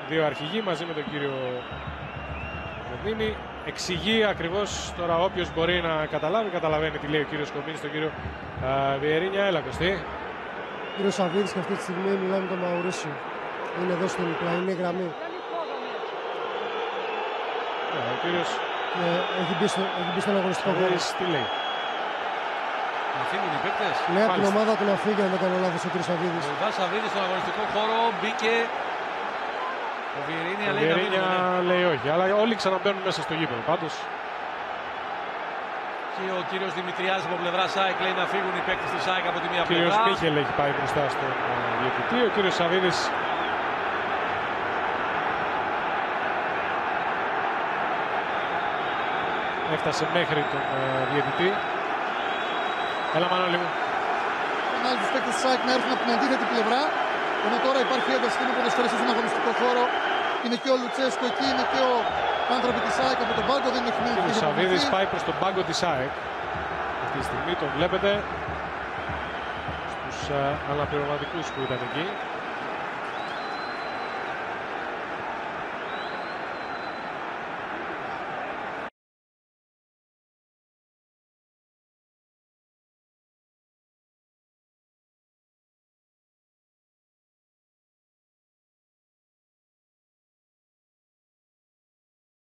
δύο αρχηγοί μαζί με τον κύριο Κομίνη. Εξηγεί ακριβώς τώρα όποιος μπορεί να καταλαβαίνει τι λέει ο κύριος Κομίνης στον κύριο Βιερίνια. Έλα Κωστή. Ο κύριος Σαββίδης και αυτή τη στιγμή μιλάει με τον Μαουρίσιο. Είναι εδώ στην πλαϊνή γραμμή. Ο κύριος έχει μπει στον αγωνιστικό χώρο. Τι λέει? Να φύγουν οι παίκτες. Λέει από την ομάδα του να φύγει, αν δεν κάνω λάθος, ο κύριος Σαββίδης. Ο Ιβάς Σαββίδης στον αγωνιστικό χώρο μπήκε. Ο Βιερίνια λέει να φύγουν. λέει όχι, αλλά όλοι ξαναμπαίνουν μέσα στο γήπεδο πάντως. Και ο κύριος Δημητριάδης από πλευρά ΣΑΕΚ λέει να φύγουν οι παίκτες της ΣΑΕΚ από τη μία πλευρά. Ο κύριος Μίχελ έχει πάει μπροστά στον διαιτητή. Ο κύριος Σαββίδης έφτασε μέχρι τον διαιτητή. Έλα Μανώλη μου. Άλλοι τους παίκτες της ΣΑΕΚ να έρθουν από την αντίθετη πλευρά. Ενώ τώρα υπάρχει ένταση και είναι ποδοσφαιριστές στον αγωνιστικό χώρο. Είναι και ο Λουτσέσκο εκεί, είναι και ο άνθρωποι της ΣΑΕΚ από τον πάγκο. Δεν έχει μείνει. Ο Σαββίδης πάει προς τον πάγκο της ΣΑΕΚ. Αυτή τη στιγμή τον βλέπετε στους αναπληρωματικούς που ήταν εκεί.